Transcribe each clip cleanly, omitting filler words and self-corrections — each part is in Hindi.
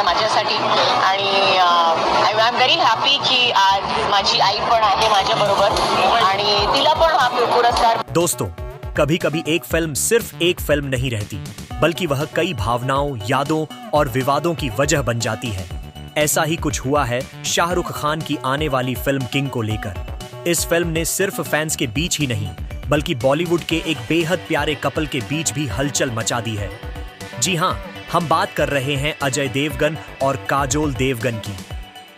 आहे माझ्यासाठी आणि आय एम व्हेरी हॅपी की आज माझी आई पण आहे माझ्याबरोबर आणि तिला पण हा पुरस्कार। दोस्तों, कभी कभी एक फिल्म सिर्फ एक फिल्म नहीं रहती, बल्कि वह कई भावनाओं, यादों और विवादों की वजह बन जाती है। ऐसा ही कुछ हुआ है शाहरुख खान की आने वाली फिल्म किंग को लेकर। इस फिल्म ने सिर्फ फैंस के बीच ही नहीं, बल्कि बॉलीवुड के एक बेहद प्यारे कपल के बीच भी हलचल मचा दी है। जी हाँ, हम बात कर रहे हैं अजय देवगन और काजोल देवगन की।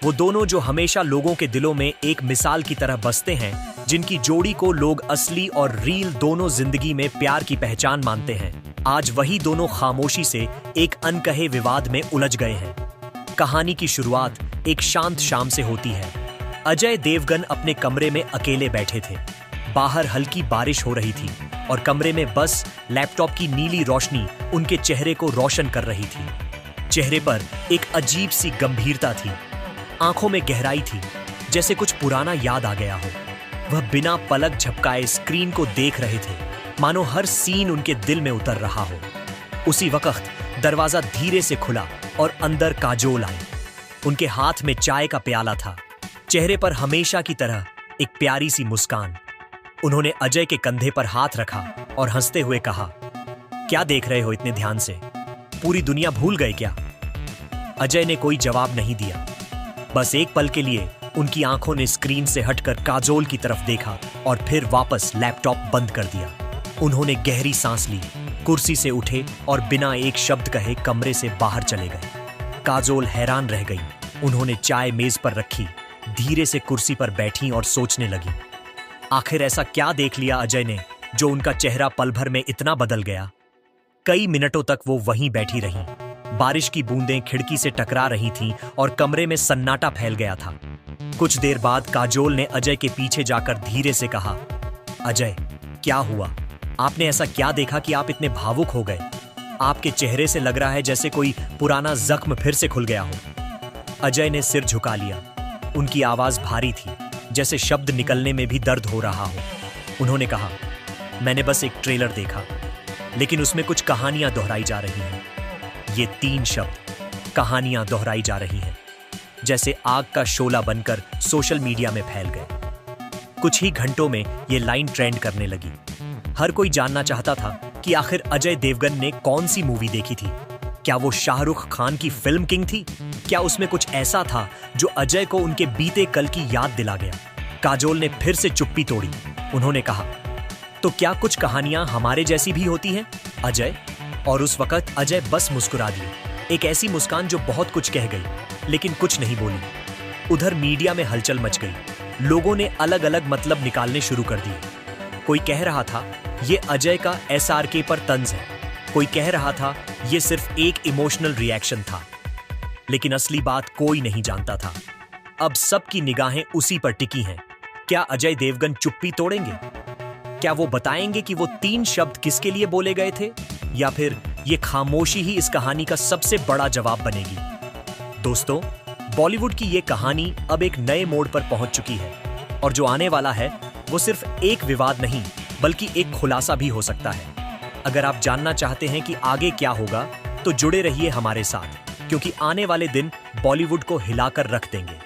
वो दोनों जो हमेशा लोगों के दिलों में एक मिसाल की तरह बसते हैं, जिनकी जोड़ी को लोग असली और रील दोनों जिंदगी में प्यार की पहचान मानते हैं। आज वही दोनों खामोशी से एक अनकहे विवाद में उलझ गए हैं। कहानी की शुरुआत एक शांत शाम से होती है। अजय देवगन अपने कमरे में अकेले बैठे थे। बाहर हल्की बारिश हो रही थी और कमरे में बस लैपटॉप की नीली रोशनी उनके चेहरे को रोशन कर रही थी। चेहरे पर एक अजीब सी गंभीरता थी, आंखों में गहराई थी, जैसे कुछ पुराना याद आ गया हो। वह बिना पलक झपकाए स्क्रीन को देख रहे थे, मानो हर सीन उनके दिल में उतर रहा हो। उसी वक्त दरवाजा धीरे से खुला और अंदर काजोल आई। उनके हाथ में चाय का प्याला था, चेहरे पर हमेशा की तरह एक प्यारी सी मुस्कान। उन्होंने अजय के कंधे पर हाथ रखा और हंसते हुए कहा, क्या देख रहे हो इतने ध्यान से? पूरी दुनिया भूल गए क्या? अजय ने कोई जवाब नहीं दिया। बस एक पल के लिए उनकी आंखों ने स्क्रीन से हटकर काजोल की तरफ देखा और फिर वापस लैपटॉप बंद कर दिया। उन्होंने गहरी सांस ली, कुर्सी से उठे और बिना एक शब्द कहे कमरे से बाहर चले गए। काजोल हैरान रह गई। उन्होंने चाय मेज पर रखी, धीरे से कुर्सी पर बैठी और सोचने लगी। आखिर ऐसा क्या देख लिया अजय ने जो उनका चेहरा पल भर में इतना बदल गया? कई मिनटों तक वो वहीं बैठी रहीं। बारिश की बूंदें खिड़की से टकरा रही थीं और कमरे में सन्नाटा फैल गया था। कुछ देर बाद काजोल ने अजय के पीछे जाकर धीरे से कहा, अजय, क्या हुआ? आपने ऐसा क्या देखा कि आप इतने भावुक हो गए? आपके चेहरे से लग रहा है जैसे कोई पुराना जख्म फिर से खुल गया हो। अजय ने सिर झुका लिया। उनकी आवाज भारी थी, जैसे शब्द निकलने में भी दर्द हो रहा हो। उन्होंने कहा, मैंने बस एक ट्रेलर देखा, लेकिन उसमें कुछ कहानियां दोहराई जा रही हैं। ये 3 शब्द, कहानियां दोहराई जा रही हैं, जैसे आग का शोला बनकर सोशल मीडिया में फैल गए। कुछ ही घंटों में ये लाइन ट्रेंड करने लगी। हर कोई जानना चाहता था कि आखिर अजय देवगन ने कौन सी मूवी देखी थी। क्या वो शाहरुख खान की फिल्म किंग थी? क्या उसमें कुछ ऐसा था जो अजय को उनके बीते कल की याद दिला गया? काजोल ने फिर से चुप्पी तोड़ी। उन्होंने कहा, तो क्या कुछ कहानियां हमारे जैसी भी होती हैं, अजय? और उस वक्त अजय बस मुस्कुरा दिए, एक ऐसी मुस्कान जो बहुत कुछ कह गई, लेकिन कुछ नहीं बोली। उधर मीडिया में हलचल मच गई। लोगों ने अलग अलग मतलब निकालने शुरू कर दिए। कोई कह रहा था ये अजय का SRK पर तंज है, कोई कह रहा था ये सिर्फ एक इमोशनल रिएक्शन था, लेकिन असली बात कोई नहीं जानता था। अब सबकी निगाहें उसी पर टिकी हैं। क्या अजय देवगन चुप्पी तोड़ेंगे? क्या वो बताएंगे कि वो 3 शब्द किसके लिए बोले गए थे, या फिर ये खामोशी ही इस कहानी का सबसे बड़ा जवाब बनेगी? दोस्तों, बॉलीवुड की ये कहानी अब एक नए मोड़ पर पहुंच चुकी है और जो आने वाला है वो सिर्फ एक विवाद नहीं, बल्कि एक खुलासा भी हो सकता है। अगर आप जानना चाहते हैं कि आगे क्या होगा, तो जुड़े रहिए हमारे साथ, क्योंकि आने वाले दिन बॉलीवुड को हिलाकर रख देंगे।